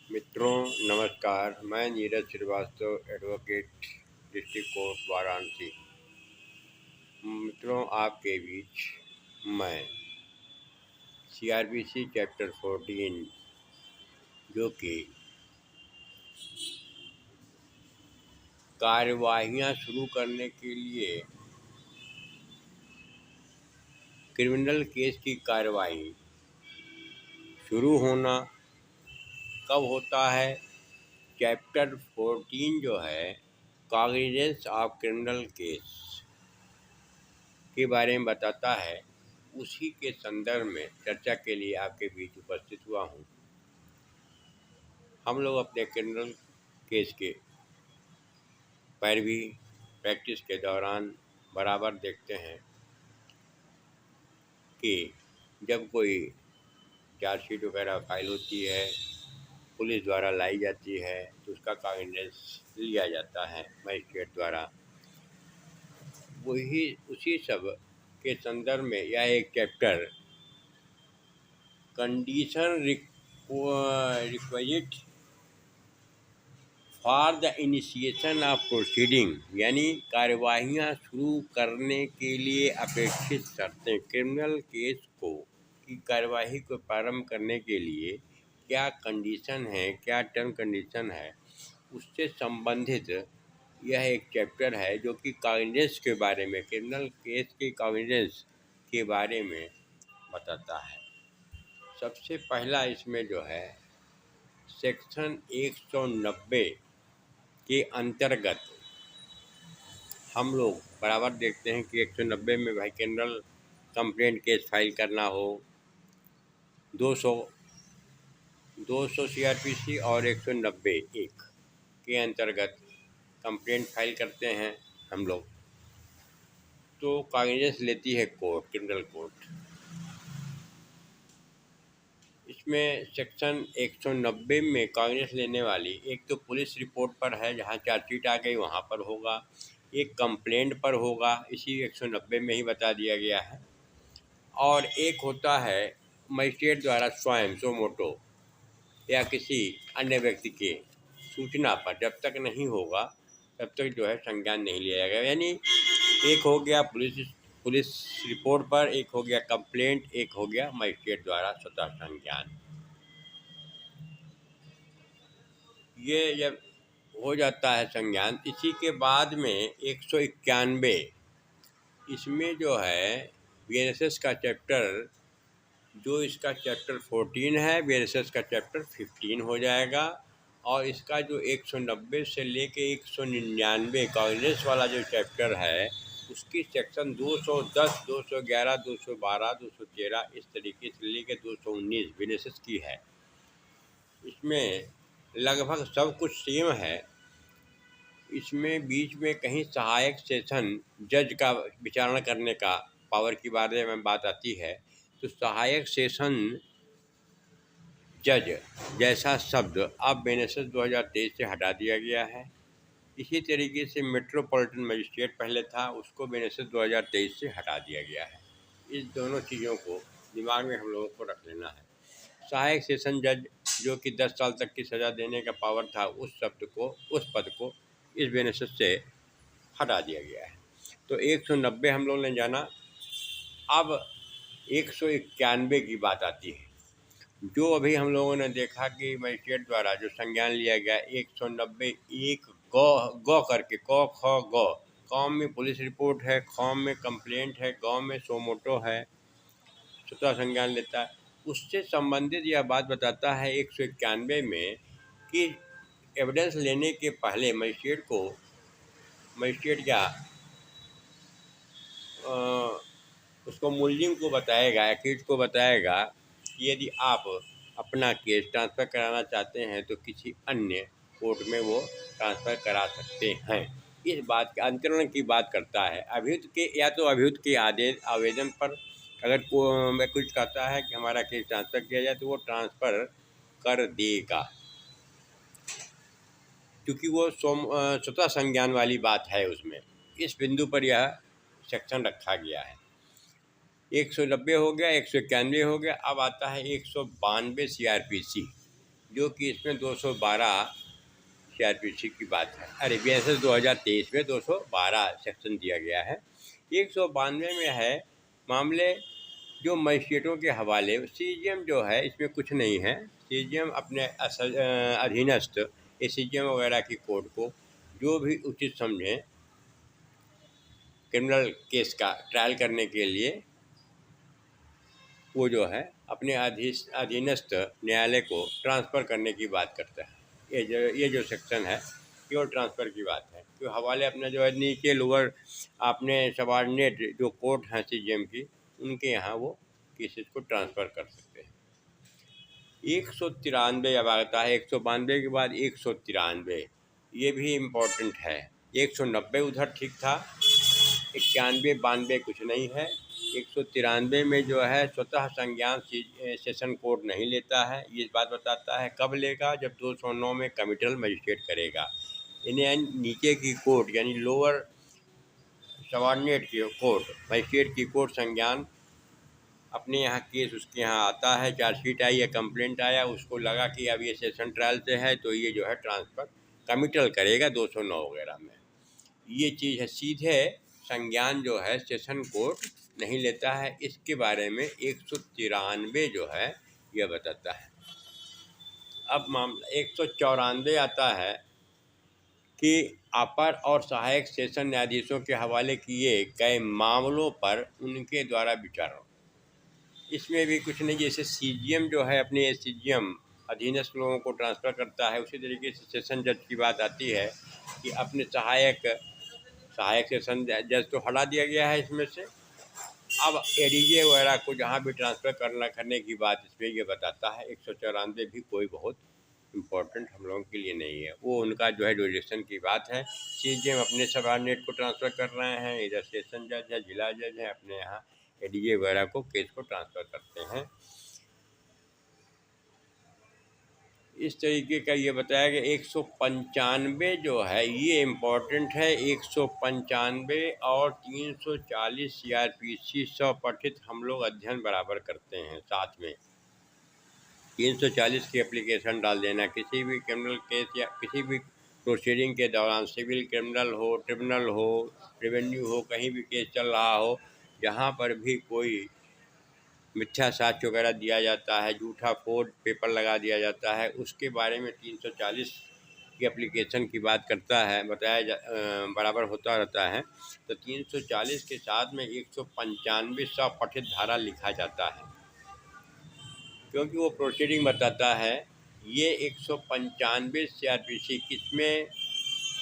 मित्रों नमस्कार। मैं Neeraj Srivastava, advocate, district court Varanasi. मित्रों, आपके बीच मैं सीआरपीसी चैप्टर 14 जो कि कार्यवाहियां शुरू करने के लिए क्रिमिनल केस की कार्यवाही शुरू होना कब होता है। चैप्टर 14 जो है कॉग्निजेंस ऑफ क्रिमिनल केस के बारे में बताता है। उसी के संदर्भ में चर्चा के लिए आपके बीच उपस्थित हुआ हूँ। हम लोग अपने क्रिमिनल केस के पैरवी प्रैक्टिस के दौरान बराबर देखते हैं कि जब कोई चार्जशीट वगैरह फाइल होती है, पुलिस द्वारा लाई जाती है, तो उसका कॉग्निजेंस लिया जाता है मजिस्ट्रेट द्वारा। वही उसी सब के संदर्भ में यह एक chapter condition requisite for the initiation of proceeding यानी कार्यवाहियाँ शुरू करने के लिए अपेक्षित शर्तें। क्रिमिनल केस को की कार्यवाही को प्रारंभ करने के लिए क्या कंडीशन है, क्या टर्म कंडीशन है, उससे संबंधित यह एक चैप्टर है जो कि कॉग्निजेंस के बारे में, क्रिमिनल केस के कॉग्निजेंस के बारे में बताता है। सबसे पहला इसमें जो है सेक्शन 190 के अंतर्गत हम लोग बराबर देखते हैं कि 190 में भाई क्रिमिनल कंप्लेंट केस फाइल करना हो, 200 सीआरपीसी और 190 एक के अंतर्गत कंप्लेंट फाइल करते हैं हम लोग, तो कॉग्निजेंस लेती है कोर्ट, क्रिमिनल कोर्ट। इसमें सेक्शन 190 में कॉग्निजेंस लेने वाली एक तो पुलिस रिपोर्ट पर है, जहाँ चार्जशीट आ गई वहाँ पर होगा, एक कंप्लेंट पर होगा, इसी 190 में ही बता दिया गया है, और एक होता है मजिस्ट्रेट द्वारा स्वयं सो मोटो या किसी अन्य व्यक्ति के सूचना पर। जब तक नहीं होगा तब तक जो है संज्ञान नहीं लिया जाएगा। यानी एक हो गया पुलिस रिपोर्ट पर, एक हो गया कंप्लेंट, एक हो गया मजिस्ट्रेट द्वारा स्वतः संज्ञान। ये जब हो जाता है संज्ञान, इसी के बाद में 191 इसमें जो है बीएनएसएस का चैप्टर, जो इसका चैप्टर 14 है, बीएनएसएस का चैप्टर 15 हो जाएगा। और इसका जो 190 से लेके 199 कॉग्निजेंस वाला जो चैप्टर है, उसकी सेक्शन 210, 211, 212, 213 इस तरीके से लेके 219 बीएनएसएस की है। इसमें लगभग सब कुछ सेम है। इसमें बीच में कहीं सहायक सेशन जज का विचारणा करने का पावर के बारे में बात आती है, तो सहायक सेशन जज जैसा शब्द अब बीएनएसएस 2023 से हटा दिया गया है। इसी तरीके से मेट्रोपॉलिटन मजिस्ट्रेट पहले था, उसको बीएनएसएस 2023 से हटा दिया गया है। इस दोनों चीज़ों को दिमाग में हम लोगों को रख लेना है। सहायक सेशन जज जो कि 10 साल तक की सज़ा देने का पावर था, उस शब्द को, उस पद को इस बीएनएसएस से हटा दिया गया है। तो 190 हम लोग ने जाना। अब 191 की बात आती है, जो अभी हम लोगों ने देखा कि मजिस्ट्रेट द्वारा जो संज्ञान लिया गया 190 एक गौ करके क ख ग, कॉम में पुलिस रिपोर्ट है, खॉम में कंप्लेंट है, गौ में सोमोटो है, स्वतः संज्ञान लेता है। उससे संबंधित यह बात बताता है 191 में कि एविडेंस लेने के पहले मजिस्ट्रेट क्या उसको मुलजिम को बताएगा, एक्यूज को बताएगा कि यदि आप अपना केस ट्रांसफ़र कराना चाहते हैं तो किसी अन्य कोर्ट में वो ट्रांसफ़र करा सकते हैं। इस बात के अंतरण की बात करता है। अभियुक्त के या तो अभियुक्त के आवेदन पर अगर कुछ कहता है कि हमारा केस ट्रांसफ़र किया जाए, तो वो ट्रांसफ़र कर देगा, क्योंकि वो स्वतः संज्ञान वाली बात है उसमें। इस बिंदु पर यह सेक्शन रखा गया है। 190 हो गया, 191 हो गया। अब आता है 192 सीआरपीसी। जो कि इसमें 212 सीआरपीसी की बात है। अरे बीएनएसएस 2023 में 212 सेक्शन दिया गया है। 192 में है मामले जो मजिस्ट्रेटों के हवाले। सीजीएम जो है इसमें कुछ नहीं है। सीजीएम अपने अधीनस्थ एसीजीएम वगैरह की कोर्ट को जो भी उचित समझें क्रिमिनल केस का ट्रायल करने के लिए वो जो है अपने अधीनस्थ न्यायालय को ट्रांसफ़र करने की बात करता है। ये जो सेक्शन है केवल ट्रांसफ़र की बात है। तो हवाले अपना जो है नीचे लोअर अपने सबॉर्डिनेट जो कोर्ट हैं सीजीएम की उनके यहाँ वो केसेस को ट्रांसफ़र कर सकते हैं। 193 अब आता है। 192 के बाद 193 ये भी इम्पोर्टेंट है। 190 उधर ठीक था। 91 92 कुछ नहीं है। 193 में जो है स्वतः संज्ञान सेशन कोर्ट नहीं लेता है। ये बात बताता है कब लेगा, जब 209 में कमिटल मजिस्ट्रेट करेगा। इन्हें नीचे की कोर्ट यानी लोअर सबॉर्डिनेट की कोर्ट मजिस्ट्रेट की कोर्ट संज्ञान अपने यहाँ केस उसके यहाँ आता है, चार्जशीट आई या कंप्लेंट आया, उसको लगा कि अब ये सेशन ट्रायल से है तो ये जो है ट्रांसफ़र कमिटल करेगा 209 वगैरह में। ये चीज़ है। सीधे संज्ञान जो है सेशन कोर्ट नहीं लेता है। इसके बारे में 193 जो है यह बताता है। अब मामला 194 आता है कि अपर और सहायक सेशन न्यायाधीशों के हवाले किए गए मामलों पर उनके द्वारा विचार। इसमें भी कुछ नहीं। जैसे सीजीएम जो है अपने सीजीएम अधीनस्थ लोगों को ट्रांसफ़र करता है, उसी तरीके से सेशन जज की बात आती है कि अपने सहायक सेशन जज तो हटा दिया गया है इसमें से। अब एडीजे वगैरह को जहाँ भी ट्रांसफ़र करने की बात इसमें ये बताता है। 194 भी कोई बहुत इम्पोर्टेंट हम लोगों के लिए नहीं है। वो उनका जो है ड्यूरेशन की बात है। सीजीएम अपने सबॉर्डिनेट को ट्रांसफ़र कर रहे हैं, इधर सेशन जज है, जिला जज है, अपने यहाँ एडीजे वगैरह को केस को ट्रांसफ़र करते हैं। इस तरीके का ये बताया गया। 195 जो है ये इम्पोर्टेंट है। 195 और 340 सीआरपीसी स्वपठित हम लोग अध्ययन बराबर करते हैं साथ में। 340 की एप्लीकेशन डाल देना किसी भी क्रिमिनल केस या किसी भी प्रोसीडिंग के दौरान, सिविल क्रिमिनल हो, ट्रिब्यूनल हो, रेवेन्यू हो, कहीं भी केस चल रहा हो, जहाँ पर भी कोई मिथ्या साक्ष्य वगैरह दिया जाता है, झूठा फोर्ज पेपर लगा दिया जाता है, उसके बारे में 340 की एप्लीकेशन की बात करता है, बराबर होता रहता है। तो 340 के साथ में 195 स्वपठित धारा लिखा जाता है, क्योंकि वो प्रोसीडिंग बताता है। ये 195 सीआरपीसी किसमें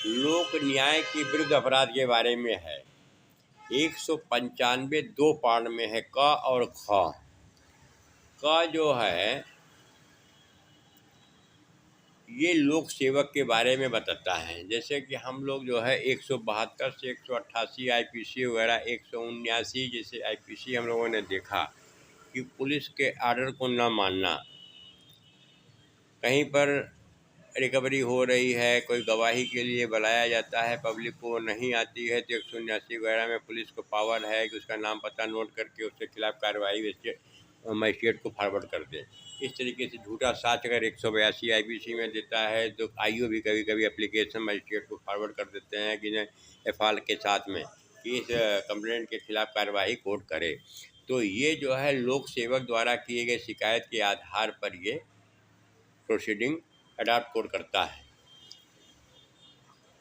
लोक न्याय के विरुद्ध अपराध के बारे में है। 195 दो पार्ट में है, क और ख। का जो है ये लोक सेवक के बारे में बताता है। जैसे कि हम लोग जो है 172 से 188 आईपीसी वगैरह 179 जैसे आईपीसी हम लोगों ने देखा कि पुलिस के आर्डर को न मानना, कहीं पर रिकवरी हो रही है, कोई गवाही के लिए बुलाया जाता है, पब्लिक को नहीं आती है, तो 179 वगैरह में पुलिस को पावर है कि उसका नाम पता नोट करके उसके खिलाफ कार्रवाई मजिस्ट्रेट को फॉरवर्ड कर दे। इस तरीके से झूठा साक्ष्य अगर 182 आईपीसी में देता है तो आईओ भी कभी कभी एप्लीकेशन मजिस्ट्रेट को फॉरवर्ड कर देते हैं कि एफआर के साथ में कि इस कंप्लेंट के खिलाफ कार्रवाई कोर्ट करे। तो ये जो है लोक सेवक द्वारा किए गए शिकायत के आधार पर ये प्रोसीडिंग अडॉप्ट कोर्ट करता है।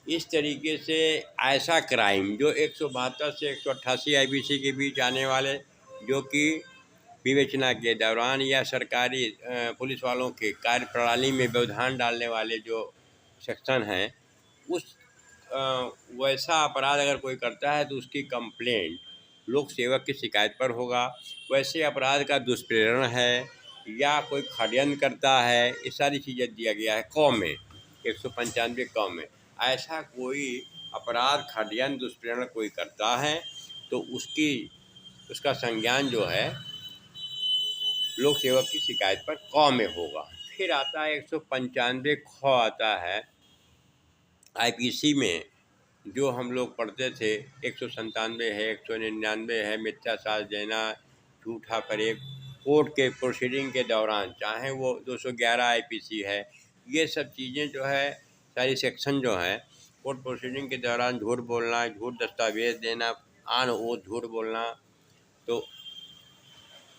इस तरीके से ऐसा क्राइम जो 172 से 188 आईपीसी के बीच आने वाले, जो कि विवेचना के दौरान या सरकारी पुलिस वालों के कार्य प्रणाली में व्यवधान डालने वाले जो सेक्शन हैं, उस वैसा अपराध अगर कोई करता है तो उसकी कंप्लेंट लोक सेवक की शिकायत पर होगा। वैसे अपराध का दुष्प्रेरण है या कोई षड्यंत्र करता है, ये सारी चीज़ें दिया गया है क में, 195 क में। ऐसा कोई अपराध षड्यंत्र दुष्प्रेरण कोई करता है तो उसका संज्ञान जो है लोक सेवक की शिकायत पर क में होगा। फिर आता है 195 ख आता है आईपीसी में, जो हम लोग पढ़ते थे। 197 है, 199 है, मिथ्या साक्ष्य देना, झूठा फरेब कोर्ट के प्रोसीडिंग के दौरान, चाहे वो 211 आईपीसी है, ये सब चीज़ें जो है, सारी सेक्शन जो है, कोर्ट प्रोसीडिंग के दौरान झूठ बोलना, झूठ दस्तावेज देना, आन वो झूठ बोलना, तो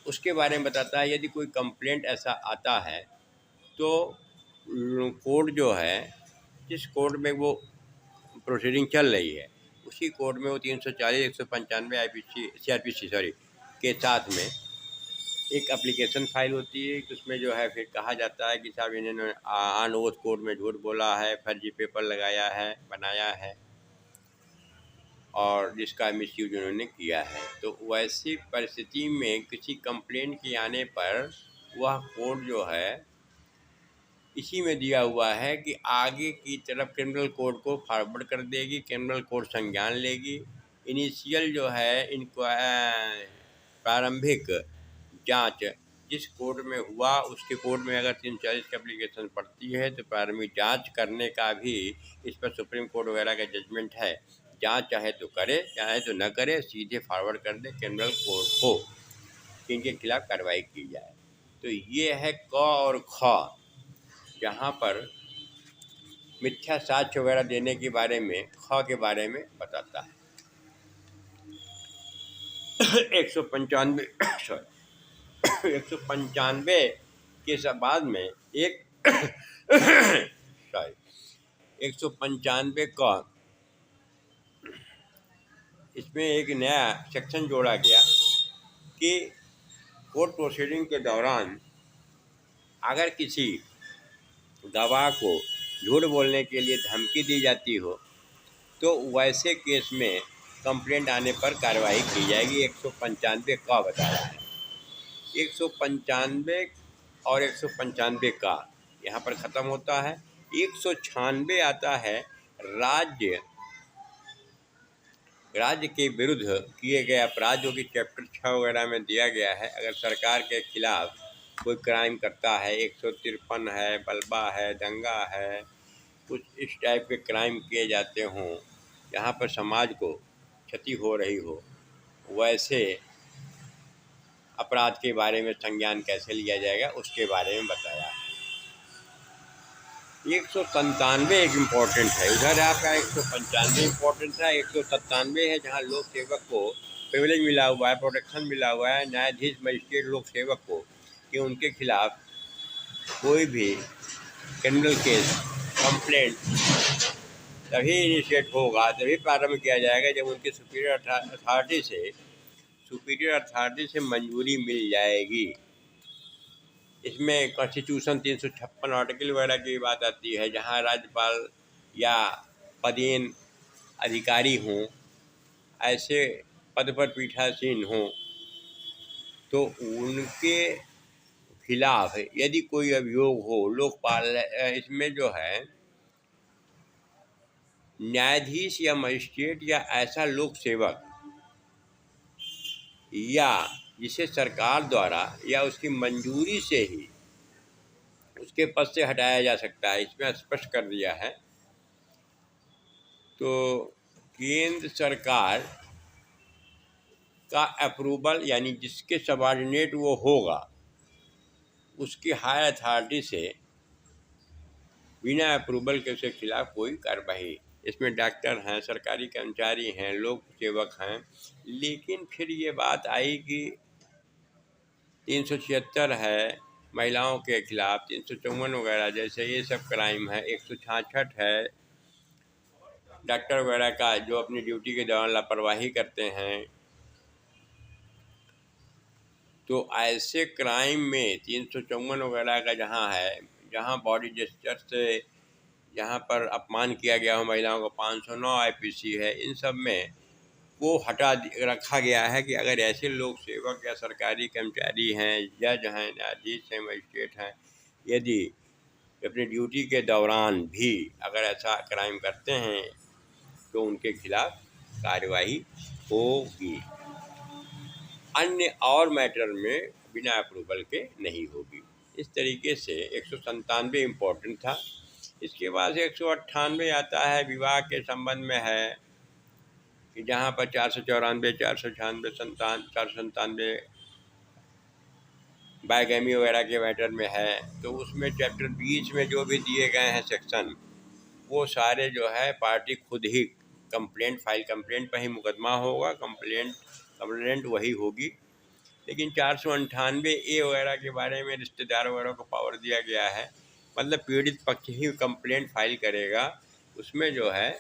उसके बारे में बताता है। यदि कोई कंप्लेंट ऐसा आता है तो कोर्ट जो है, जिस कोर्ट में वो प्रोसीडिंग चल रही है, उसी कोर्ट में वो 340 195 आईपीसी सीआरपीसी सॉरी के साथ में एक एप्लीकेशन फाइल होती है कि उसमें जो है फिर कहा जाता है कि साहब इन्होंने ऑन ओथ कोर्ट में झूठ बोला है, फर्जी पेपर लगाया है, बनाया है और जिसका मिसयूज उन्होंने किया है। तो वैसी परिस्थिति में किसी कंप्लेंट के आने पर वह कोर्ट जो है, इसी में दिया हुआ है कि आगे की तरफ क्रिमिनल कोर्ट को फॉरवर्ड कर देगी, क्रिमिनल कोर्ट संज्ञान लेगी। इनिशियल जो है इनको प्रारंभिक जांच जिस कोर्ट में हुआ, उसके कोर्ट में अगर 340 की एप्लीकेशन पड़ती है तो प्रारंभिक जांच करने का भी इस पर सुप्रीम कोर्ट वगैरह का जजमेंट है। जांच चाहे तो करे, चाहे तो न करे, सीधे फॉरवर्ड कर दे क्रिमिनल कोर्ट को कि इनके खिलाफ कार्रवाई की जाए। तो ये है क और ख, जहाँ पर मिथ्या साक्ष्य वगैरह देने के बारे में ख के बारे में बताता है। 195 सॉरी 195 के बाद में एक सॉरी 195 का इसमें एक नया सेक्शन जोड़ा गया कि कोर्ट प्रोसीडिंग के दौरान अगर किसी गवाह को झूठ बोलने के लिए धमकी दी जाती हो तो वैसे केस में कंप्लेंट आने पर कार्रवाई की जाएगी। 195 का बताया है। 195 और 195 का यहाँ पर ख़त्म होता है। 196 आता है राज्य के विरुद्ध किए गए अपराध, जो कि चैप्टर 6 वगैरह में दिया गया है। अगर सरकार के खिलाफ कोई क्राइम करता है, 153 है, बलबा है, दंगा है, कुछ इस टाइप के क्राइम किए जाते हों जहाँ पर समाज को क्षति हो रही हो, वैसे अपराध के बारे में संज्ञान कैसे लिया जाएगा उसके बारे में बताया है। 197 एक इम्पोर्टेंट है, उधर आपका 195 इम्पोर्टेंट है। 197 है जहाँ लोक सेवक को प्रिविलेज मिला हुआ है, प्रोटेक्शन मिला हुआ है न्यायाधीश मजिस्ट्रेट लोक सेवक को कि उनके खिलाफ कोई भी क्रिमिनल केस कंप्लेंट तभी इनिशिएट होगा, तभी प्रारंभ किया जाएगा जब उनके सुपीरियर अथॉरिटी से मंजूरी मिल जाएगी। इसमें कॉन्स्टिट्यूशन 356 आर्टिकल वगैरह की बात आती है, जहां राज्यपाल या पदेन अधिकारी हों, ऐसे पद पर पीठासीन हों, तो उनके खिलाफ यदि कोई अभियोग हो, लोकपाल इसमें जो है न्यायाधीश या मजिस्ट्रेट या ऐसा लोक सेवक या जिसे सरकार द्वारा या उसकी मंजूरी से ही उसके पद से हटाया जा सकता है, इसमें स्पष्ट कर दिया है। तो केंद्र सरकार का अप्रूवल, यानी जिसके सबऑर्डिनेट वो होगा, उसकी हायर अथॉरिटी से बिना अप्रूवल के उसके खिलाफ कोई कार्रवाई, इसमें डॉक्टर हैं, सरकारी कर्मचारी हैं, लोक सेवक हैं। लेकिन फिर ये बात आई कि 376 है महिलाओं के खिलाफ, 354 वगैरह जैसे ये सब क्राइम है, 166 है डॉक्टर वगैरह का जो अपनी ड्यूटी के दौरान लापरवाही करते हैं। तो ऐसे क्राइम में 354 वगैरह का जहाँ है, जहाँ बॉडी जेस्चर से जहाँ पर अपमान किया गया हो महिलाओं को, 509 आईपीसी है। इन सब में वो रखा गया है कि अगर ऐसे लोग सेवक या सरकारी कर्मचारी हैं, जज हैं, न्यायाधीश हैं, मजिस्ट्रेट हैं, यदि अपनी ड्यूटी के दौरान भी अगर ऐसा क्राइम करते हैं तो उनके खिलाफ कार्रवाई होगी। अन्य और मैटर में बिना अप्रूवल के नहीं होगी। इस तरीके से 197 इम्पोर्टेंट था। इसके बाद 198 आता है, विवाह के संबंध में है कि जहाँ पर 494, 496, 497 बायगैमी वगैरह के मैटर में है, तो उसमें चैप्टर 20 में जो भी दिए गए हैं सेक्शन, वो सारे जो है पार्टी खुद ही कंप्लेंट पर ही मुकदमा होगा, कंप्लेंट वही होगी। लेकिन 498A वगैरह के बारे में रिश्तेदार वगैरह को पावर दिया गया है, मतलब पीड़ित पक्ष ही कंप्लेंट फाइल करेगा, उसमें जो है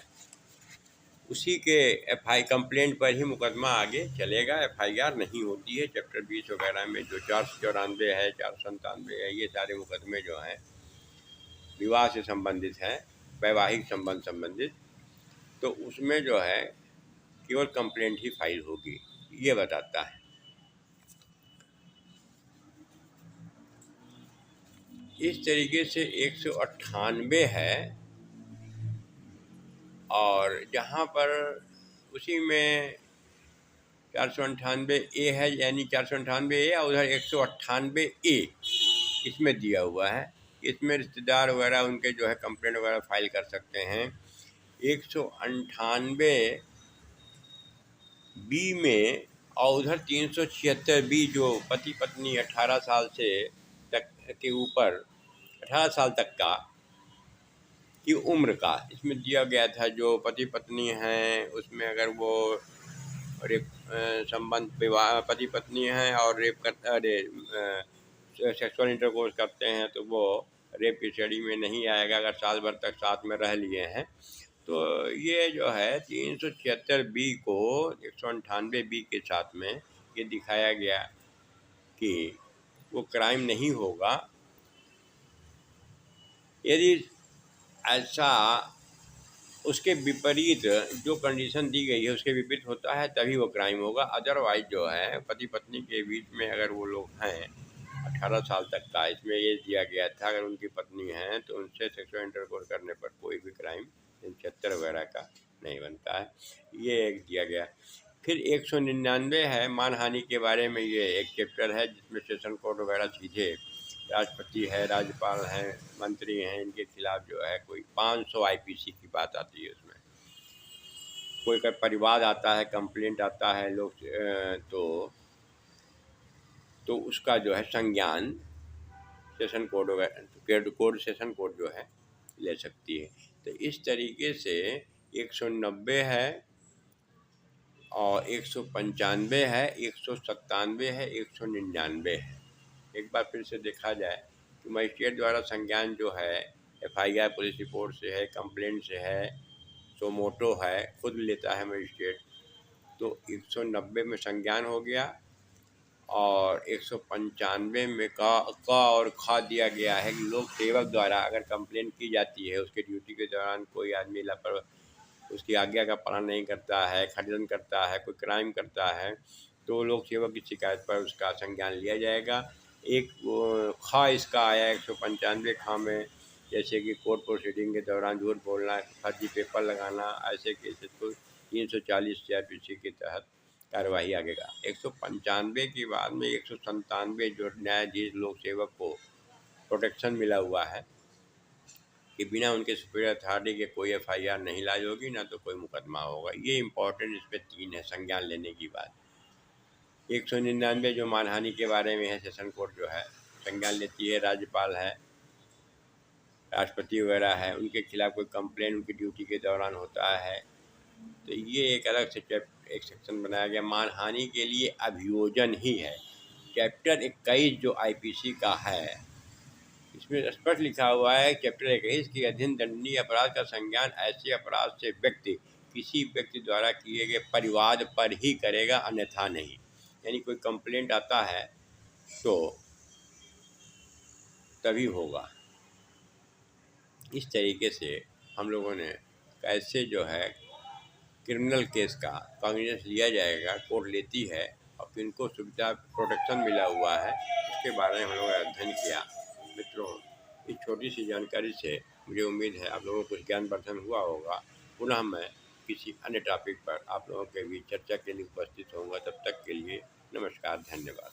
उसी के कंप्लेंट पर ही मुकदमा आगे चलेगा, FIR नहीं होती है। चैप्टर 20 वगैरह में जो 494 है, 497 है, ये सारे मुकदमे जो हैं विवाह से संबंधित हैं, वैवाहिक संबंध संबंधित, तो उसमें जो है केवल कंप्लेंट ही फाइल होगी, ये बताता है। इस तरीके से 198 है, और जहाँ पर उसी में 498A है, यानी 498A और उधर 198A इसमें दिया हुआ है। इसमें रिश्तेदार वगैरह उनके जो है कंप्लेंट वगैरह फाइल कर सकते हैं। 198B में और उधर 376B जो पति पत्नी 18 साल से तक के ऊपर 18 साल तक का की उम्र का इसमें दिया गया था। जो पति पत्नी हैं उसमें अगर वो रेप संबंध विवाह पति पत्नी हैं और रेप कर सेक्सुअल इंटरकोर्स करते हैं तो वो रेप की श्रेणी में नहीं आएगा अगर साल भर तक साथ में रह लिए हैं। तो ये जो है 376B को 198B के साथ में ये दिखाया गया कि वो क्राइम नहीं होगा। यदि ऐसा उसके विपरीत जो कंडीशन दी गई है उसके विपरीत होता है तभी वो क्राइम होगा। अदरवाइज जो है पति पत्नी के बीच में अगर वो लोग हैं 18 साल तक का, इसमें ये दिया गया था अगर उनकी पत्नी हैं तो उनसे सेक्सुअल इंटरकोर्स करने पर कोई भी क्राइम 76 वगैरह का नहीं बनता है, ये एक दिया गया। फिर 199 है मानहानि के बारे में, ये एक चैप्टर है जिसमें सेशन कोर्ट वगैरह सीधे राष्ट्रपति है, राज्यपाल हैं, मंत्री हैं, इनके खिलाफ जो है कोई 500 IPC की बात आती है। उसमें कोई का परिवाद आता है, कंप्लेंट आता है लोग तो उसका जो है संज्ञान सेशन कोर्ट वगैरह कोर्ट सेशन कोर्ट जो है ले सकती है। तो इस तरीके से 190 है और 195 है, 197 है, 199 है। एक बार फिर से देखा जाए तो मजिस्ट्रेट द्वारा संज्ञान जो है FIR पुलिस रिपोर्ट से है, कंप्लेंट से है, सोमोटो है, खुद लेता है मजिस्ट्रेट, तो 190 में संज्ञान हो गया और 195 में का और खा दिया गया है कि लोक सेवक द्वारा अगर कंप्लेंट की जाती है उसके ड्यूटी के दौरान कोई आदमी लापरवाही उसकी आज्ञा का पालन नहीं करता है, खंडन करता है, कोई क्राइम करता है, तो लोक सेवक की शिकायत पर उसका संज्ञान लिया जाएगा। एक खा इसका आया 195 खा में, जैसे कि कोर्ट प्रोसीडिंग के दौरान झूठ बोलना, फर्जी पेपर लगाना, ऐसे केसेस को 340 CRPC के तहत कार्यवाही आगेगा। 195 के बाद में 197 जो न्यायाधीश लोक सेवक को प्रोटेक्शन मिला हुआ है कि बिना उनके सुपीरियर अथॉरिटी के कोई FIR नहीं लाई होगी, ना तो कोई मुकदमा होगा। ये इम्पोर्टेंट इसमें 3 है संज्ञान लेने की बात। 199 जो मानहानि के बारे में है, सेशन कोर्ट जो है संज्ञान लेती है, राज्यपाल है, राष्ट्रपति वगैरह है, उनके खिलाफ कोई कंप्लेंट उनकी ड्यूटी के दौरान होता है तो ये एक अलग से एक सेक्शन बनाया गया। मानहानि के लिए अभियोजन ही है। चैप्टर 21 जो IPC का है इसमें स्पष्ट लिखा हुआ है चैप्टर 21 के अधीन दंडनीय अपराध का संज्ञान ऐसे अपराध से व्यक्ति किसी व्यक्ति द्वारा किए गए परिवाद पर ही करेगा, अन्यथा नहीं। यानी कोई कंप्लेंट आता है तो तभी होगा। इस तरीके से हम लोगों ने कैसे जो है क्रिमिनल केस का कॉग्निजेंस लिया जाएगा, कोर्ट लेती है और किनको सुविधा प्रोटेक्शन मिला हुआ है, उसके बारे में हम लोगों ने अध्ययन किया। मित्रों, इस छोटी सी जानकारी से मुझे उम्मीद है आप लोगों को कुछ ज्ञानवर्धन हुआ होगा। पुनः मैं किसी अन्य टॉपिक पर आप लोगों के बीच चर्चा के लिए उपस्थित होऊंगा। तब तक के लिए नमस्कार, धन्यवाद।